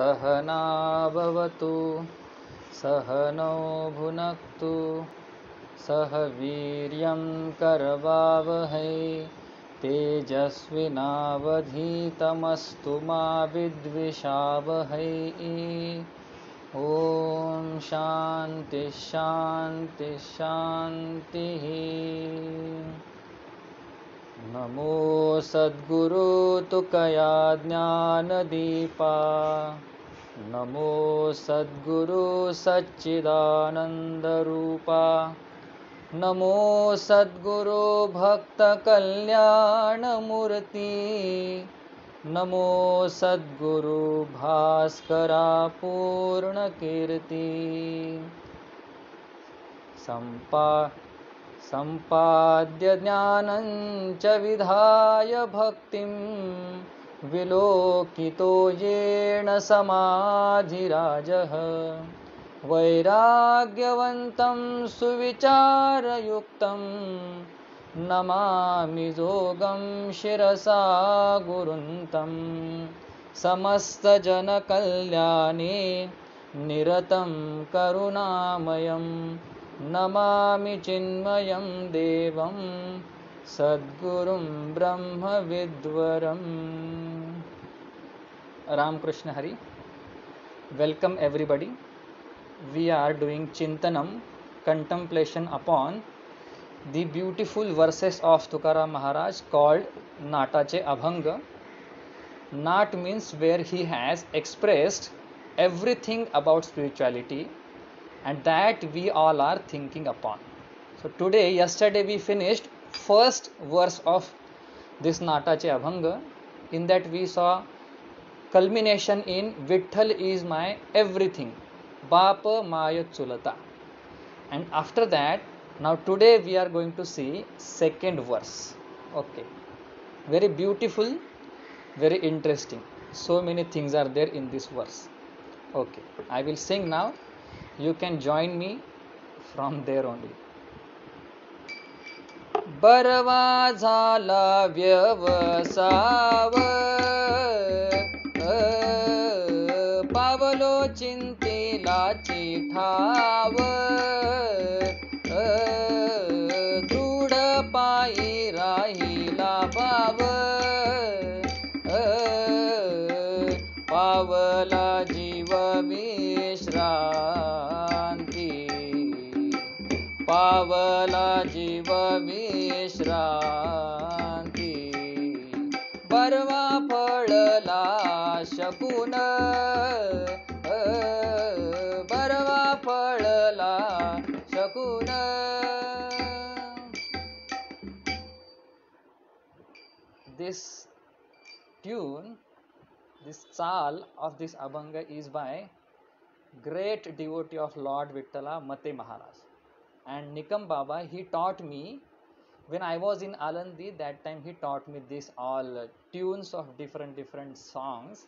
सहनाववतु सहनौ भुनक्तु सह वीर्यं करवावहै तेजस्विनावधीतमस्तु मा विद्विषावहै। ॐ शान्ति शान्ति शान्तिः। नमो सद्गुरु तुकया ज्ञानदीपा, नमो सद्गुरु सच्चिदानन्दरूपा, नमो सद्गुरु भक्तकल्याणमूर्ति, नमो सद्गुरु भास्करा पूर्णकीर्ति। सम्पाद्य ज्ञानं च विधाय भक्तिं, विलोकितो येन समाधिराजः, वैराग्यवन्तं सुविचारयुक्तं, नमामि जोगं शिरसा गुरुन्तं। समस्तजनकल्याणे निरतं करुणामयं, नमामि चिन्मयं देवं सद्गुरुं ब्रह्मविद्वरम्। Ramakrishna Hari. Welcome everybody. We are doing Chintanam, contemplation upon the beautiful verses of Tukaram Maharaj called Natache Abhanga. Nat means where he has expressed everything about spirituality, and that we all are thinking upon. So yesterday we finished first verse of this Natache Abhanga. In that we saw culmination in Vitthal is my everything, Bapa Maya Chulata. And after that, now today we are going to see second verse. Okay, very beautiful, very interesting. So many things are there in this verse. Okay, I will sing now. You can join me from there only. Barwa झाला व्यवसाव, Paulo चिंतेला चिठाव, दृढ पायी राहिला भाव, पावला जीव विश्रांती, पावला जीव विश्रांती, बरवा फळला शकून, बरवा फळला शकून. This tune, this chal of this Abhanga is by great devotee of Lord Vittala, Mate Maharaj. And Nikam Baba, he taught me when I was in Alandi. That time he taught me this all tunes of different songs,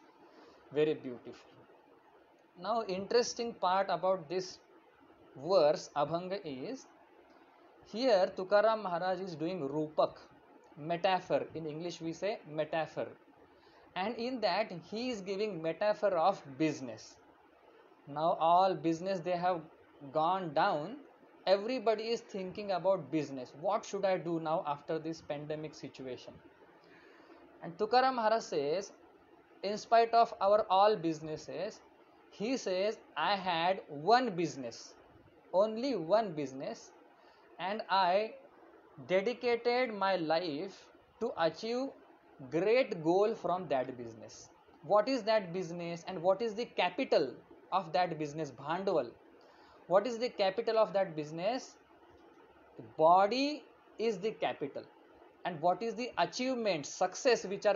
very beautiful. Now interesting part about this verse Abhanga is, here Tukaram Maharaj is doing Rupak, metaphor. In English we say metaphor, and in that he is giving metaphor of business. Now all business they have gone down. Everybody is thinking about business. What should I do now after this pandemic situation? And Tukaram Maharaj says, in spite of our all businesses, he says, I had one business, only one business, and I dedicated my life to achieve great goal from that business. What is that business and what is the capital of that business? Bhandwal. What is the capital of that business? The body is the capital. And what is the achievement, success which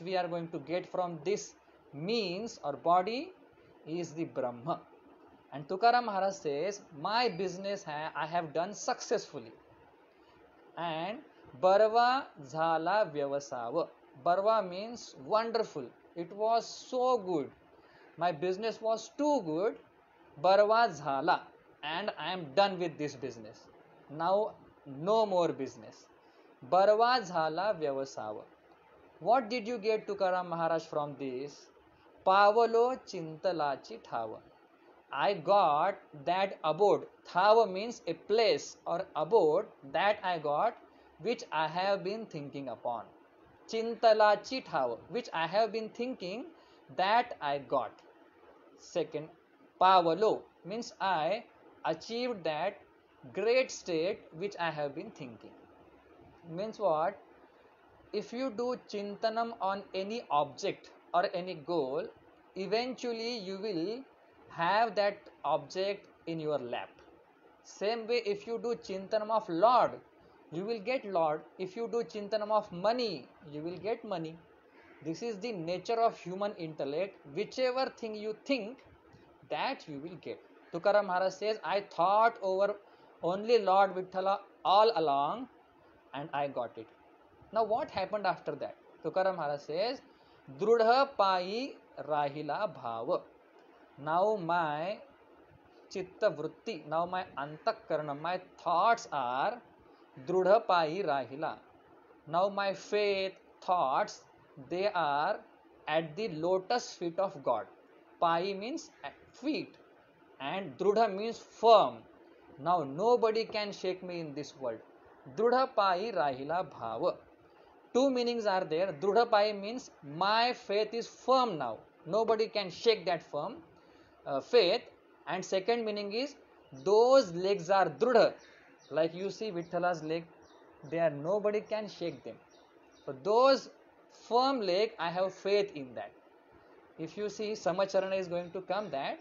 we are going to get from this means or body is the Brahma. And Tukaram Maharaj says, my business I have done successfully. And Barva Jhala Vyavasava. Barva means wonderful. It was so good. My business was too good. Barva Jhala. And I am done with this business. Now no more business. Barva Jhala Vyavasava. What did you get, Tukaram Maharaj, from this? पावलो चिंतलाची ठाव. I got that abode. Thava means a place or abode that I got, which I have been thinking upon. Chintalachi thava, which I have been thinking, that I got. Second, pavalo means I achieved that great state which I have been thinking. Means what? If you do chintanam on any object or any goal, eventually you will have that object in your lap. Same way, if you do chintanam of Lord, you will get Lord. If you do chintanam of money, you will get money. This is the nature of human intellect. Whichever thing you think, that you will get. Tukaram Maharaj says, I thought over only Lord Vithala all along and I got it. Now what happened after that? Tukaram Maharaj says, Drudha pai rahila bhava. Now my chitta vritti, now my antakarana, my thoughts are Drudha pai rahila. Now my faith, thoughts, they are at the lotus feet of God. Pai means feet and Drudha means firm. Now nobody can shake me in this world. Drudha pai rahila bhava. Two meanings are there. Drudha pai means my faith is firm now. Nobody can shake that firm faith. And second meaning is those legs are drudha. Like you see Vitthala's leg, they are nobody can shake them. So those firm leg, I have faith in that. If you see Samacharana is going to come that,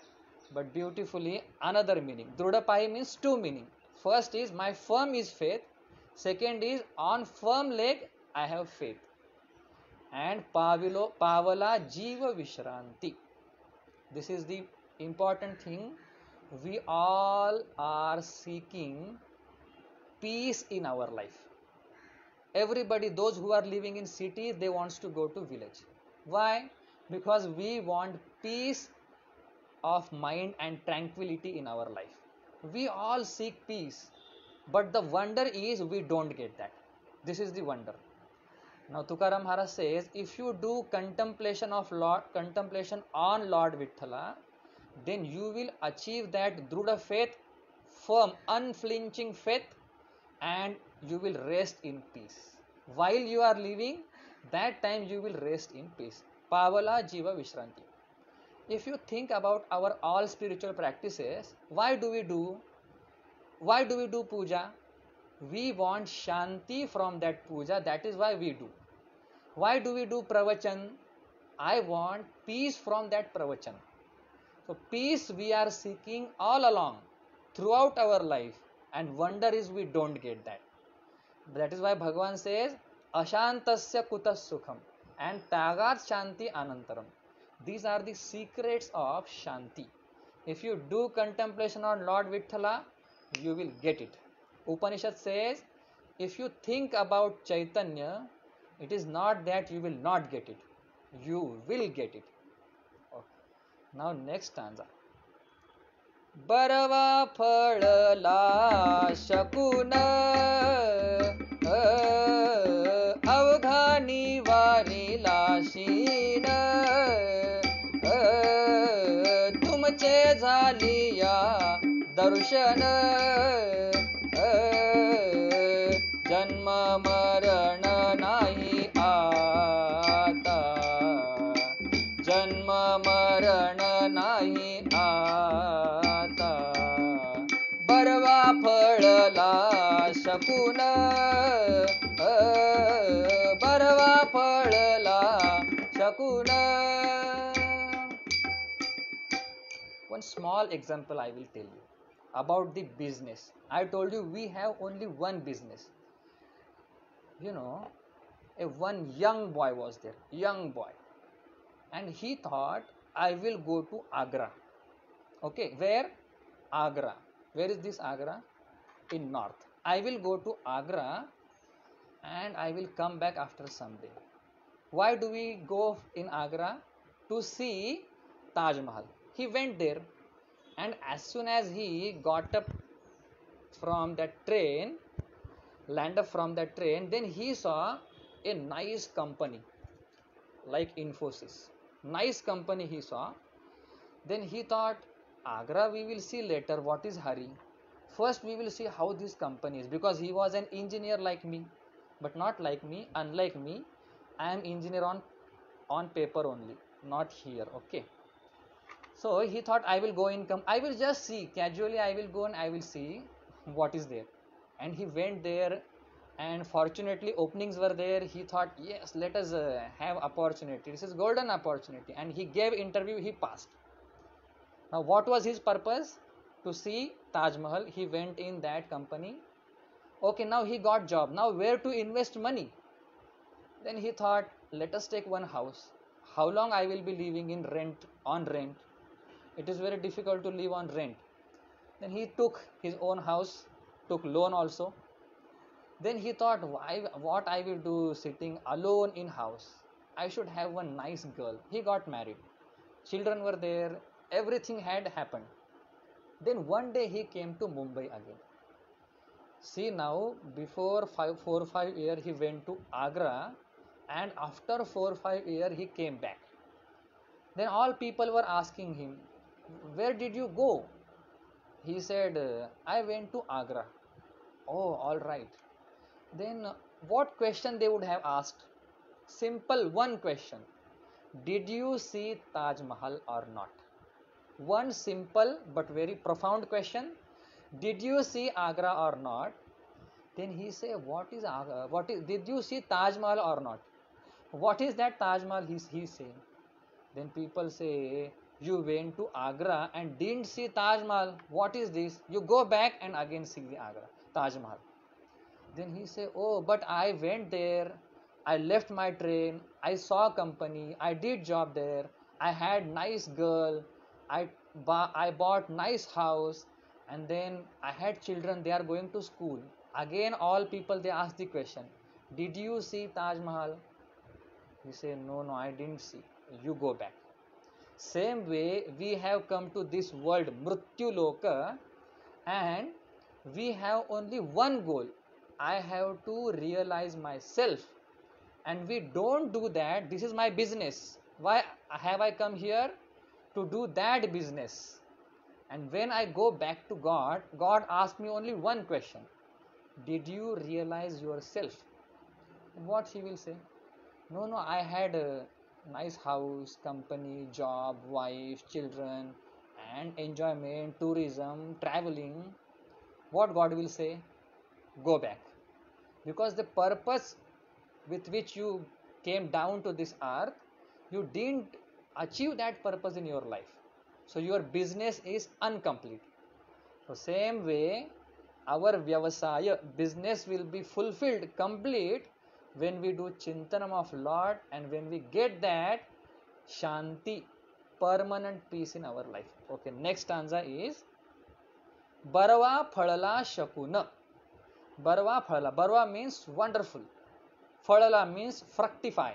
but beautifully another meaning. Drudha pai means two meaning. First is my firm is faith. Second is on firm leg I have faith. And pavala jiva vishranti. This is the important thing. We all are seeking peace in our life. Everybody, those who are living in cities, they wants to go to village. Why? Because we want peace of mind and tranquility in our life. We all seek peace, but the wonder is we don't get that. This is the wonder. Now Tukaram Maharaj says, if you do contemplation on Lord Vithala, then you will achieve that drudha faith, firm, unflinching faith, and you will rest in peace. While you are living, that time you will rest in peace. Pavala Jiva Vishranti. If you think about our all spiritual practices, why do we do puja? We want shanti from that puja, that is why we do. Why do we do pravachan? I want peace from that pravachan. So peace we are seeking all along, throughout our life, and wonder is we don't get that. That is why Bhagavan says, Ashantasya kutas sukham and tagat shanti anantaram. These are the secrets of shanti. If you do contemplation on Lord Vithala, you will get it. Upanishad says, if you think about Chaitanya, it is not that you will not get it. You will get it. Okay. Now next stanza. Barava phadla shakuna avghani varila shina tumche zaliya darshan janma marana nahi aata janma marana nahi aata barva phadla shakuna barva phadla shakuna. One small example I will tell you about the business. I told you we have only one business. You know, one young boy was there, young boy, and he thought, I will go to Agra. Okay, where? Agra. Where is this Agra? In north. I will go to Agra and I will come back after some day. Why do we go in Agra? To see Taj Mahal. He went there, and as soon as he got up from that train, land up from that train, then he saw a nice company like Infosys. nice company he saw. Then he thought, Agra we will see later, what is hurry? First we will see how this company is, because he was an engineer like me, but not like me, unlike me. I am engineer on paper only, not here, okay. So he thought, I will go in, I will just see, casually I will go and I will see what is there. And he went there, and fortunately openings were there. He thought, yes, let us have opportunity. This is golden opportunity. And he gave interview, he passed. Now what was his purpose? To see Taj Mahal. He went in that company. Okay, now he got job. Now where to invest money? Then he thought, let us take one house. How long I will be living in rent, on rent? It is very difficult to live on rent. Then he took his own house, took loan also. Then he thought, why, what I will do sitting alone in house? I should have one nice girl. He got married. Children were there. Everything had happened. Then one day he came to Mumbai again. See now, before 4 or 5 years he went to Agra, and after 4 or 5 years he came back. Then all people were asking him, where did you go? He said, I went to Agra. Oh, all right. Then what question they would have asked? Simple one question. Did you see Taj Mahal or not? One simple but very profound question. Did you see Agra or not? Then he say, what is Agra? What is? Did you see Taj Mahal or not? What is that Taj Mahal? He's saying. Then people say, you went to Agra and didn't see Taj Mahal. What is this? You go back and again see the Agra, Taj Mahal. Then he say, oh, but I went there. I left my train. I saw company. I did job there. I had nice girl. I I bought nice house, and then I had children. They are going to school. Again, all people they ask the question, did you see Taj Mahal? He say, no, no, I didn't see. You go back. Same way, we have come to this world, Mrityu Loka, and we have only one goal. I have to realize myself. And we don't do that. This is my business. Why have I come here? To do that business. And when I go back to God, God asks me only one question. Did you realize yourself? What he will say? No, no, I had a nice house, company, job, wife, children, and enjoyment, tourism, traveling. What God will say? Go back. Because the purpose with which you came down to this earth, you didn't achieve that purpose in your life. So your business is incomplete. So same way, our vyavasaya, business will be fulfilled, complete, when we do chintanam of Lord, and when we get that shanti, permanent peace in our life. Okay, next stanza is Barwa Phalala Shakuna. Barwa Phalala. Barwa means wonderful. Phalala means fructify.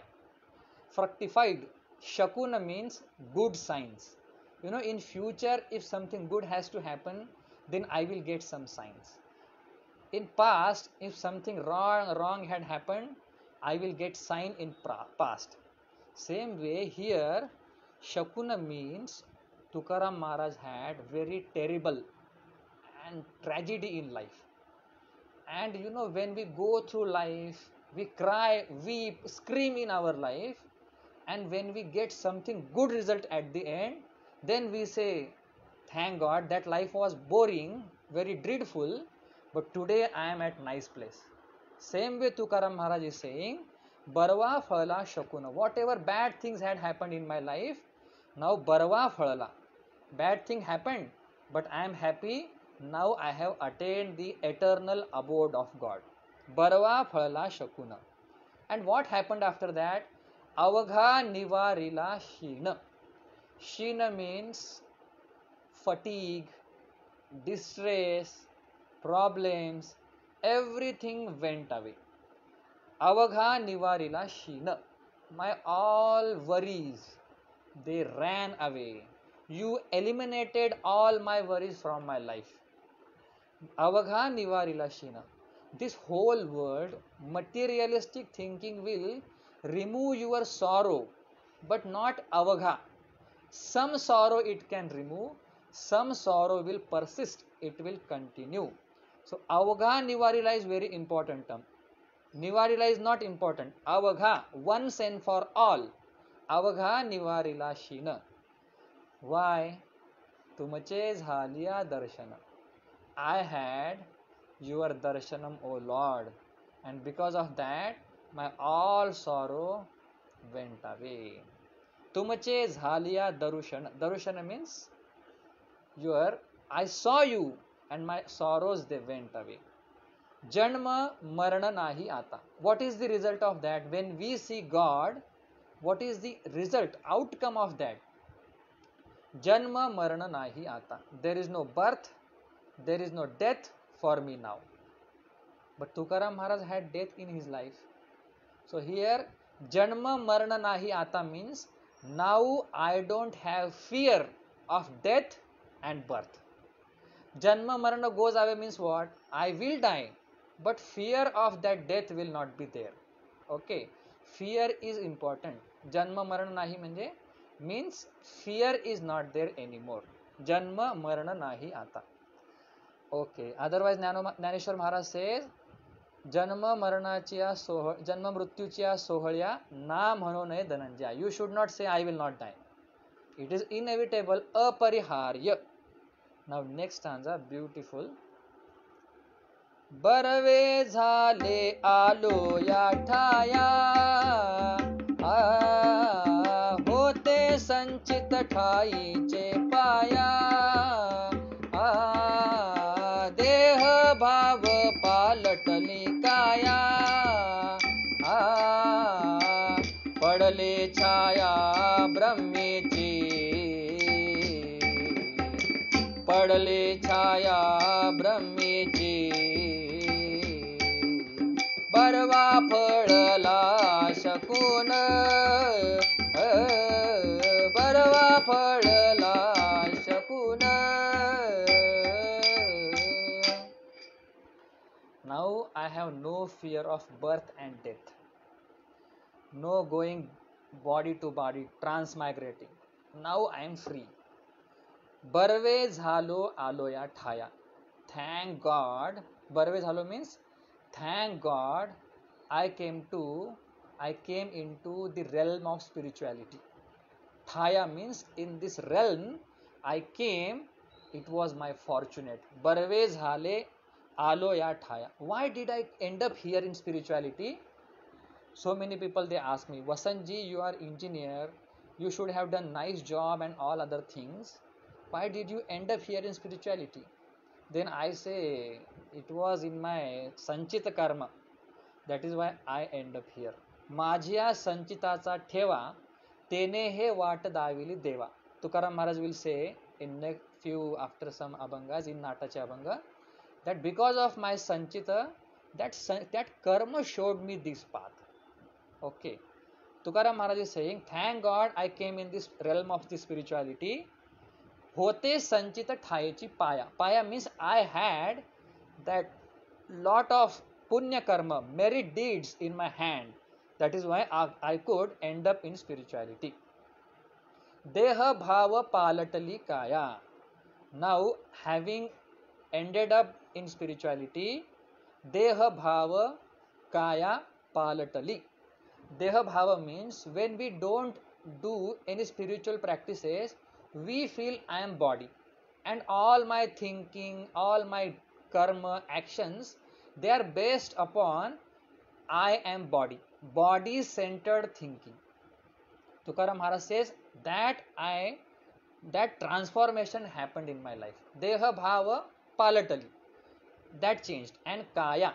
Fructified. Shakuna means good signs. You know, in future, if something good has to happen, then I will get some signs. In past, if something wrong had happened, I will get sign in past. Same way here, Shakuna means Tukaram Maharaj had very terrible and tragedy in life. And you know, when we go through life, we cry, weep, scream in our life, and when we get something good result at the end, then we say, thank God that life was boring, very dreadful, but today I am at nice place. Same way Tukaram Maharaj is saying, Barwa Phala Shakuna. Whatever bad things had happened in my life, now Barwa Phala. Bad thing happened, but I am happy. Now I have attained the eternal abode of God. Barwa Phala Shakuna. And what happened after that? Avagha Nivarila Shina. Shina means fatigue, distress, problems, everything went away. Avagha Nivarila Shina. My all worries, they ran away. You eliminated all my worries from my life. Avagha Nivarila Shina. This whole world, materialistic thinking will remove your sorrow, but not avagha. Some sorrow it can remove, some sorrow will persist, it will continue. So avagha nivarila is very important term. Nivarila is not important. Avagha, once and for all. Avagha nivarila shina. Why? तुमचे झालिया darshan. I had your darshanam, O Lord, and because of that, my all sorrow went away. तुमचे झालिया darushana. Darushana means your, I saw you, and my sorrows they went away. Janma marana nahi ata. What is the result of that? When we see God, what is the result, outcome of that? Janma marana nahi ata. There is no birth, there is no death for me now. But Tukaram Maharaj had death in his life. So here, Janma marana nahi ata means now I don't have fear of death and birth. Janma marana goes away means what? I will die, but fear of that death will not be there. Okay, fear is important. Janma marana nahi manje means fear is not there anymore. Janma marana nahi ata. Okay, otherwise Jnaneshwar Maharaj says जन्म मरणाच्या जन्म मृत्यूच्या सोहळ्या ना म्हणू नये Dhananjaya. You should not say I will not die. It is inevitable, अपरिहार्य. Now next stanza, beautiful. Barve झाले आलो या ठाया, होते संचित ठाईचे पाया, देह भाव पालटली काया, पडले छाया ब्रह्मेची, पडले छाया ब्रह्मेची, बरवा फळला शकून, बरवा फळला शकून. Now I have no fear of birth and death, no going body to body, transmigrating. Now I am free. Barve झालो आलो या ठाया. Thank God. बरवे झालो means thank God I came into the realm of spirituality. Thaya means in this realm I came, it was my fortunate. Barve zhale alo ya thaya. Why did I end up here in spirituality? So many people they ask me, Vasanji, you are engineer, you should have done nice job and all other things. Why did you end up here in spirituality? Then I say, it was in my sanchita karma. That is why I end up here. माझ्या संचिताचा ठेवा तेने हे वाट दाविली देवा. Tukaram Maharaj will say in next few after some abhangas in Natache Abhanga that because of my sanchita, that karma showed me this path. Okay. Tukaram Maharaj is saying, thank God I came in this realm of the spirituality. होते संचित ठायेची पाया. Paya means I had that lot of punya karma, merit deeds in my hand. That is why I could end up in spirituality. Deha bhava palatali kaya. Now, having ended up in spirituality, deha bhava kaya palatali. Deha bhava means when we don't do any spiritual practices, we feel I am body. And all my thinking, all my karma actions, they are based upon I am body. Body centered thinking. Tukaram Maharaj says that transformation happened in my life. Deha bhava palatali. That changed. And kaya.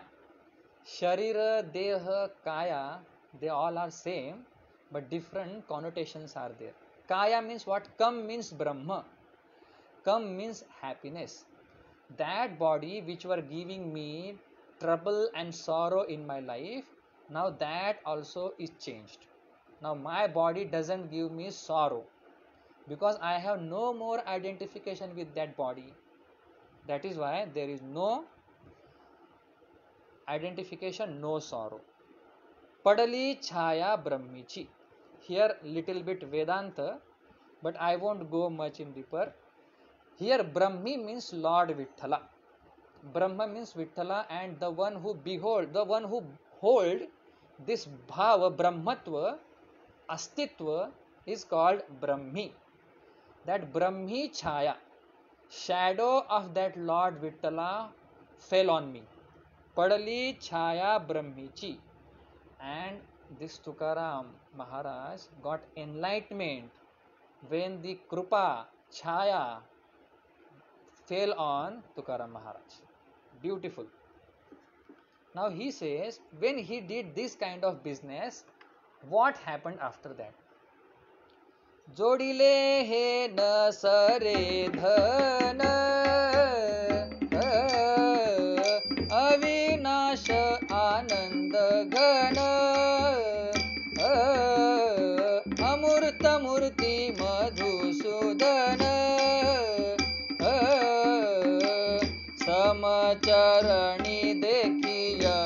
Sharira, deha, kaya, they all are same, but different connotations are there. Kaya means what? Kam means Brahma. Kam means happiness. That body which were giving me trouble and sorrow in my life, now that also is changed. Now my body doesn't give me sorrow because I have no more identification with that body. That is why there is no identification, no sorrow. Padali chaya brahmichi. here little bit Vedanta, but I won't go much in deeper. Here Brahmi means Lord Vithala. Brahma means Vithala, and the one who hold this bhava, Brahmatva, Astitva is called Brahmi. That Brahmi Chaya, shadow of that Lord Vithala fell on me. Padali Chaya Brahmichi. And this Tukaram Maharaj got enlightenment when the Krupa Chaya fell on Tukaram Maharaj. Beautiful. Now he says, when he did this kind of business, what happened after that? Jodile he na sare dhan avinash anand ghana amurta murti madhusudana समचरणी देखियला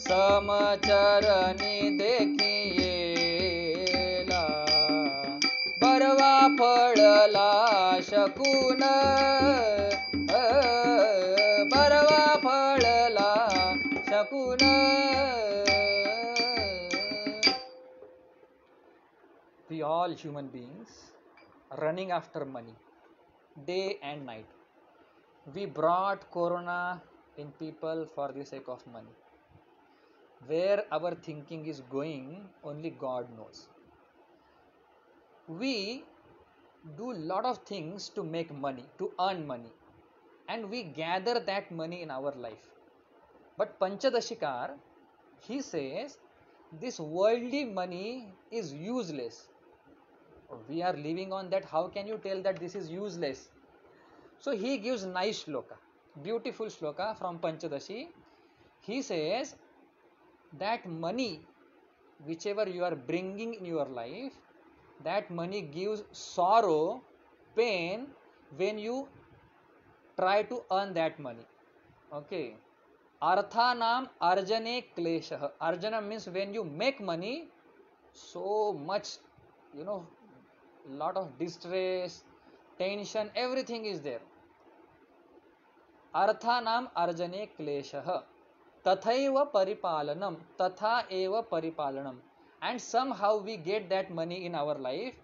समचरणी देखियेला Barwa फळला शकून बरवा फळला शकून. We all human beings running after money day and night. We brought corona in people for the sake of money. Where our thinking is going, only God knows. We do lot of things to make money, to earn money, and we gather that money in our life. But Panchadashikar, he says, this worldly money is useless. We are living on that. How can you tell that this is useless? So he gives nice shloka, beautiful shloka from Panchadashi. He says that money, whichever you are bringing in your life, that money gives sorrow, pain when you try to earn that money. Okay. Arthanam arjane kleshah. Arjana means when you make money, so much, lot of distress, tension, everything is there. Arthanam arjane kleshah. Tathaiva paripalanam. Tatha eva paripalanam. And somehow we get that money in our life,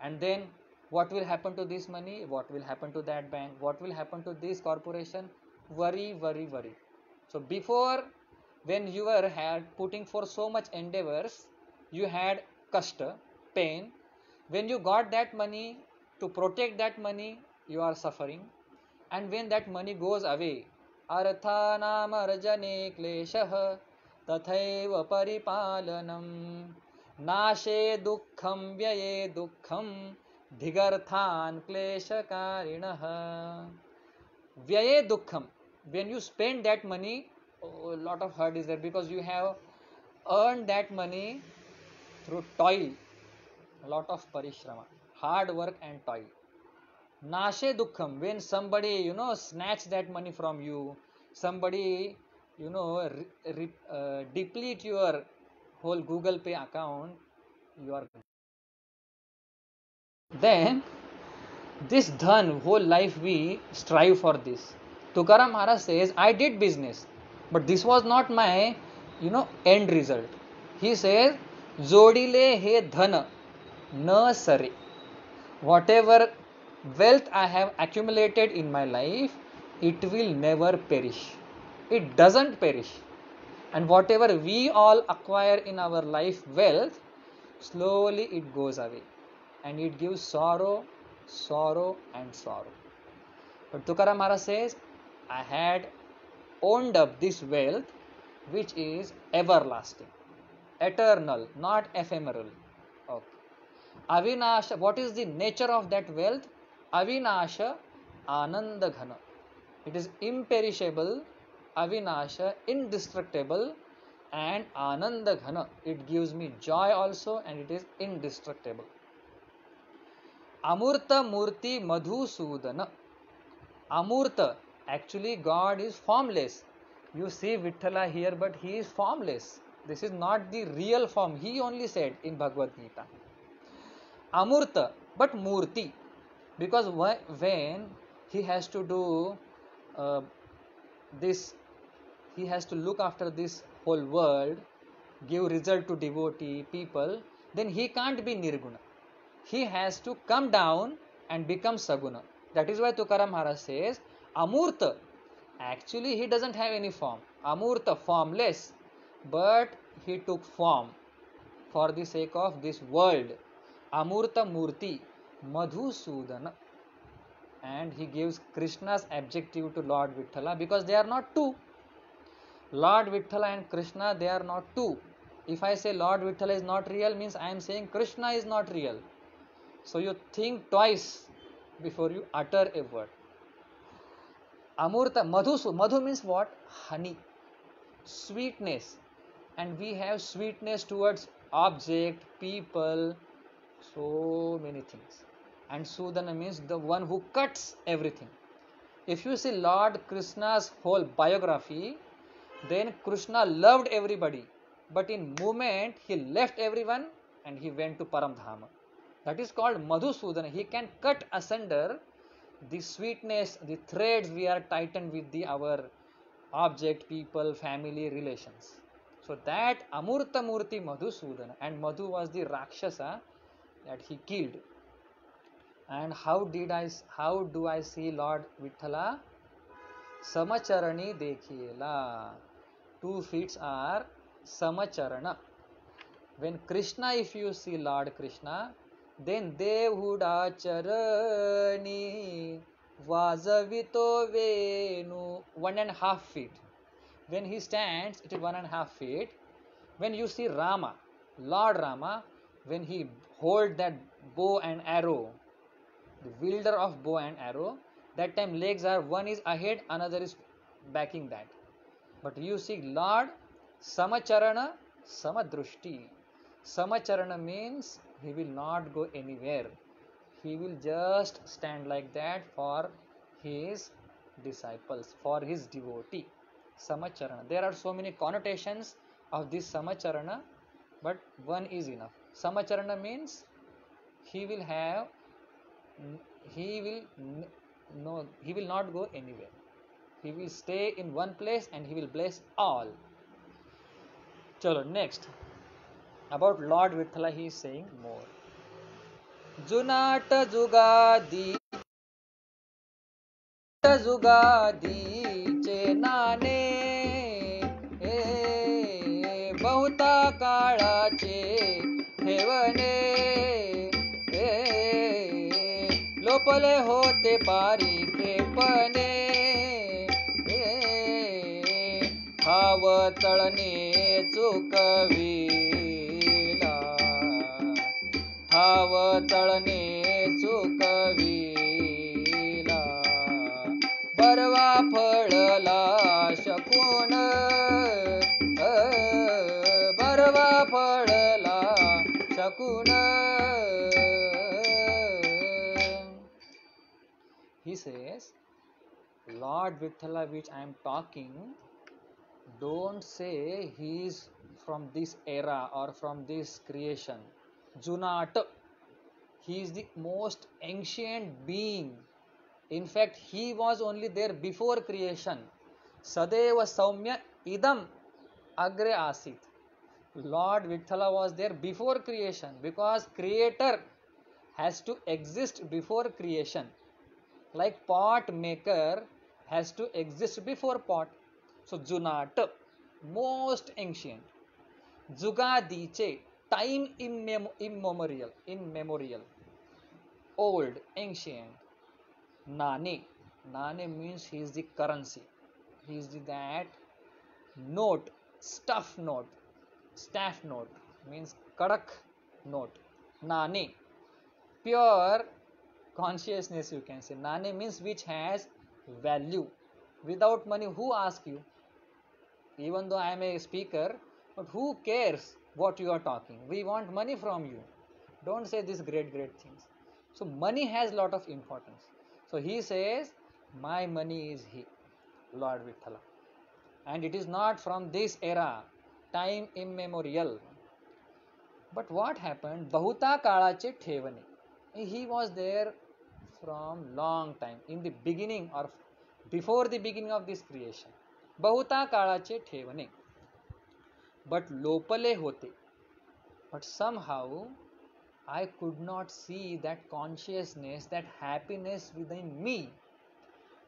and then what will happen to this money? What will happen to that bank? What will happen to this corporation? Worry, worry, worry. So before, when you were putting for so much endeavors, you had kashta, pain. When you got that money, to protect that money, you are suffering. And when that money goes away, arthanam arjane kleshah tathaiva paripalanam nashe dukkham vyaye dukkham dhigarthan kleshakarinah. Vyaye dukkham, when you spend that money, a lot of hurt is there, because you have earned that money through toil, a lot of parishrama, hard work and toil. Nashe dukkham, when somebody snatch that money from you, somebody deplete your whole Google Pay account, you are then this dhan, whole life we strive for this. Tukaram Maharaj says, I did business, but this was not my end result. He says, Jodile he dhan na sare. Whatever wealth I have accumulated in my life, it will never perish. It doesn't perish. And whatever we all acquire in our life wealth, slowly it goes away. And it gives sorrow, sorrow and sorrow. But Tukaram Maharaj says, I had owned up this wealth which is everlasting, eternal, not ephemeral. Okay. Avinasha, what is the nature of that wealth? Avinasha Ananda Ghana. It is imperishable, Avinasha, indestructible, and Ananda Ghana. It gives me joy also, and it is indestructible. Amurta Murti Madhusudana. Amurta, actually God is formless. You see Vithala here, but he is formless. This is not the real form. He only said in Bhagavad Gita. Amurta, but Murti. Because when he has to do uh, this, he has to look after this whole world, give result to devotee people, then he can't be Nirguna. He has to come down and become Saguna. That is why Tukaram Maharaj says, Amurta. Actually, he doesn't have any form. Amurta, formless. But he took form for the sake of this world. Amurta Murti, Madhusudana. And he gives Krishna's adjective to Lord Vithala because they are not two. Lord Vithala and Krishna, they are not two. If I say Lord Vithala is not real, means I am saying Krishna is not real. So you think twice before you utter a word. Amurta, Madhu means what? Honey, sweetness. And we have sweetness towards object, people, so many things. And Sudana means the one who cuts everything. If you see Lord Krishna's whole biography, then Krishna loved everybody. But in moment, he left everyone and he went to Paramdhama. That is called Madhusudana. He can cut asunder the sweetness, the threads we are tightened with our object, people, family, relations. So that Amurta Murti Madhusudana, and Madhu was the Rakshasa that he killed. And how do I see Lord Vithala? Samacharani Dekhiyela. 2 feet are Samacharana. When Krishna, if you see Lord Krishna, then Devhuda Charani Vazavito Venu, 1.5 feet. When he stands, it is 1.5 feet. When you see Rama, Lord Rama, when he hold that bow and arrow, the wielder of bow and arrow, that time legs are, one is ahead, another is backing that. But you see Lord Samacharana, Samadrushti. Samacharana means he will not go anywhere. He will just stand like that for his disciples, for his devotee. Samacharana. There are so many connotations of this Samacharana, but one is enough. Samacharana means he will have, he will not go anywhere. He will stay in one place and he will bless all. Chalo, next. About Lord Vithala, he is saying more. Junat Jugadi चेनाने बहुता काळाचे ठेवणे लोपले होते पारिकेपणे हाव तळणे चुकविला हाव तळणे चुकविला बरवा फळला शकून बरवा फळला शकून. He says, Lord Vithala, which I am talking, don't say he is from this era or from this creation. Junat, he is the most ancient being. In fact, he was only there before creation. Sadeva Saumya Idam Agre Asit. Lord Vithala was there before creation, because creator has to exist before creation. Like pot maker has to exist before pot. So Junat, most ancient. Jugadiche, time immemorial, old, ancient. Nane, Nane means he is the currency. He is that note, staff note means kadak note. Nane, pure consciousness, you can say. Nane means which has value. Without money, who asks you? Even though I am a speaker, but who cares what you are talking? We want money from you. Don't say these great things. So money has lot of importance. So he says, my money is he, Lord Vithala. And it is not from this era. time immemorial. But what happened? Bahuta काळाचे ठेवणे. He was there from long time, in the beginning or before the beginning of this creation. बहुता काळाचे ठेवणे. But लोपले होते. But somehow I could not see that consciousness, that happiness within me.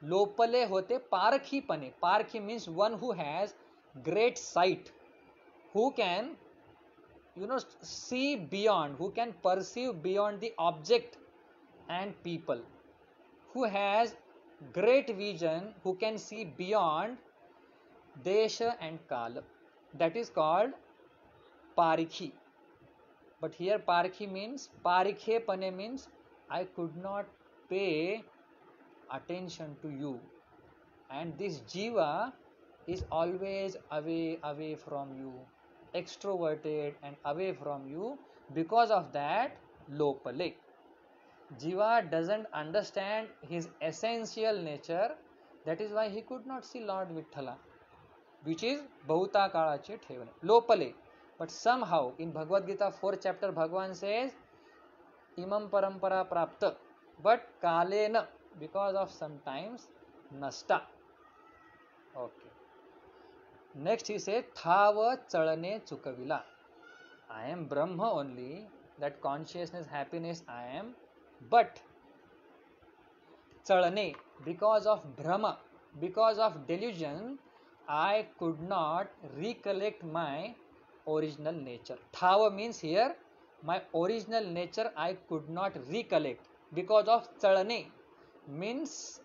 लोपले होते पारखीपणे. Parkhi means one who has great sight, who can see beyond, who can perceive beyond the object and people, who has great vision, who can see beyond desha and kala. That is called parikhi. But here parikhi means, parikhe pane means, I could not pay attention to you. And this jiva is always away from you, extroverted and away from you. Because of that, lopale. Jiva doesn't understand his essential nature. That is why he could not see Lord Vithala, which is Bahuta Kalache Thevane. Lopale. But somehow in Bhagavad Gita 4th chapter, Bhagavan says, Imam Parampara Prapta. But Kalena, because of sometimes Nasta. Okay. Next he says, Thava Chalane Chukavila. I am Brahma only, that consciousness, happiness I am. But Chalane, because of Brahma, because of delusion, I could not recollect my original nature. Thava means here, my original nature I could not recollect. Because of Chalane means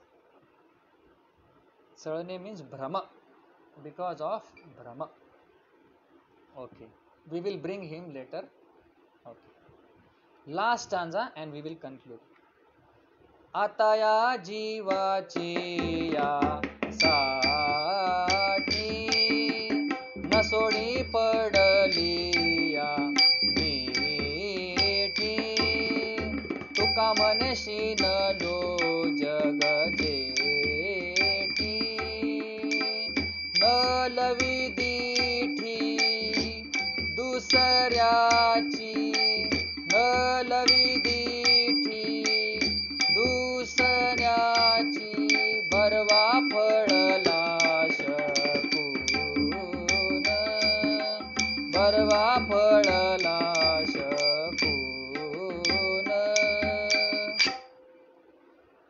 Brahma. Because of Brahma. Okay. We will bring him later. Okay. Last stanza and we will conclude. Ataya जीवाची या साठी न सोडी पडली या मिठी तुका म्हणशी नलो जग जेठी न लवी दिठी दुसऱ्याची न लवी दिठी दुसऱ्याची बरवा फळला शकून बरवा फळला शकून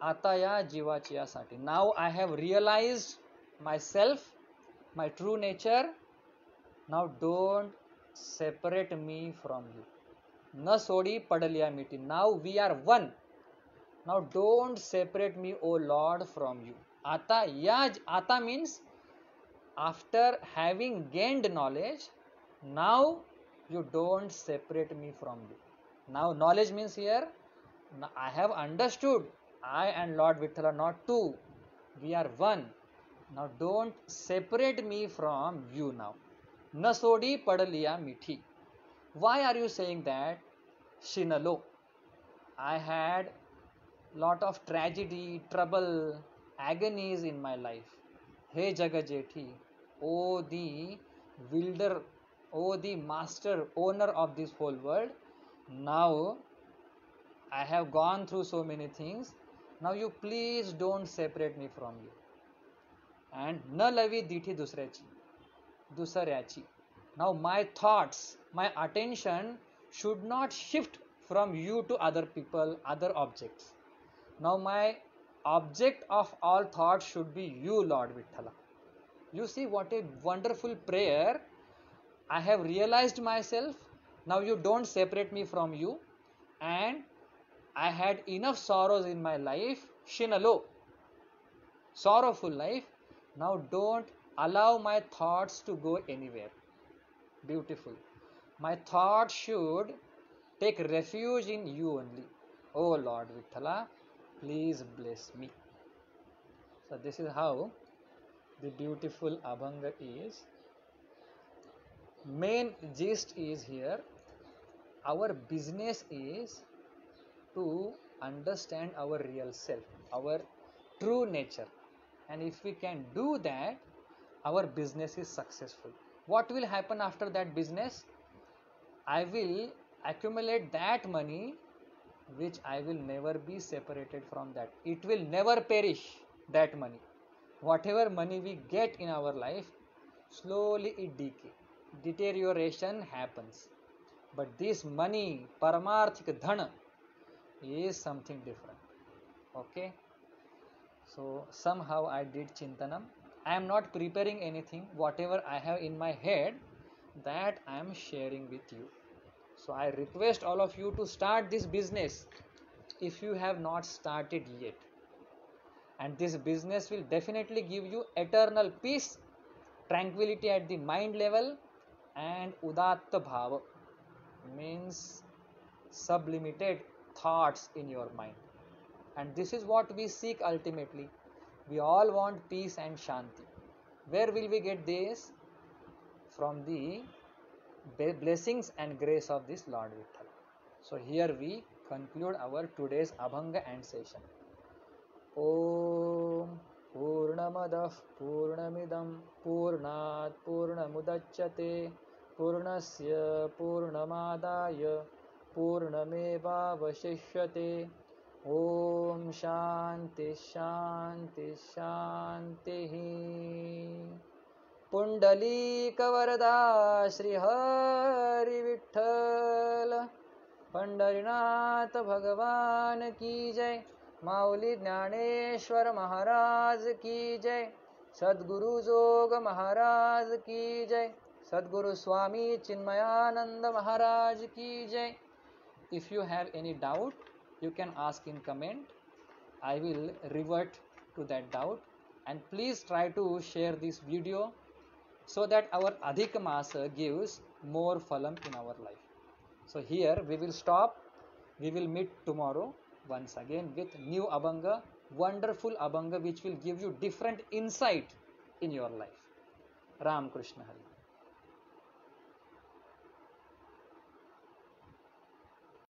आता या जीवाची यासाठी. Now I have realized myself, my true nature. Now don't separate me from you. Na sodi padaliya miti. Now we are one. Now don't separate me, O Lord, from you. Ata means after having gained knowledge, now you don't separate me from you. Now knowledge means here, I have understood I and Lord Vithala not two. We are one. Now don't separate me from you now. Nasodi padaliya mithi. Why are you saying that? Shinalo. I had lot of tragedy, trouble, agonies in my life. Hey Jagajethi, oh the builder, oh the master, owner of this whole world. Now I have gone through so many things. Now you please don't separate me from you. And न लवी दिठी दुसऱ्याची. Now my thoughts, my attention should not shift from you to other people, other objects. Now my object of all thoughts should be you, Lord Vithala. You see what a wonderful prayer. I have realized myself. Now you don't separate me from you. And I had enough sorrows in my life. Shinalo. Sorrowful life. Now don't allow my thoughts to go anywhere. Beautiful. My thoughts should take refuge in you only. Oh Lord Vithala, please bless me. So this is how the beautiful Abhanga is. Main gist is here. Our business is to understand our real self, our true nature. And if we can do that, our business is successful. What will happen after that business? I will accumulate that money which I will never be separated from that. It will never perish, that money. Whatever money we get in our life, slowly it decays. Deterioration happens. But this money, paramarthik dhana, is something different. Okay? So somehow I did chintanam. I am not preparing anything. Whatever I have in my head, that I am sharing with you. So I request all of you to start this business if you have not started yet. And this business will definitely give you eternal peace, tranquility at the mind level, and udatta bhava means sublimited thoughts in your mind. And this is what we seek ultimately. We all want peace and shanti. Where will we get this? From the blessings and grace of this Lord Vithala. So here we conclude our today's Abhanga and session. Om Purnamadah Purnamidam Purnat Purnamudachyate Purnasya Purnamadaya Purnamevavashishyate. Om Shanti Shanti Shanti. पुंडलीकवरदा Shri Hari Vitthal Pandharinath भगवान की जय. माऊली ज्ञानेश्वर महाराज की जय. सद्गुरु जोग महाराज की जय. सद्गुरु स्वामी चिन्मयानंद महाराज की जय. If you have any doubt, you can ask in comment. I will revert to that doubt. And please try to share this video so that our Adhik Masa gives more phalam in our life. So here we will stop. We will meet tomorrow once again with new Abhanga, wonderful Abhanga which will give you different insight in your life. Ram Krishna Hari.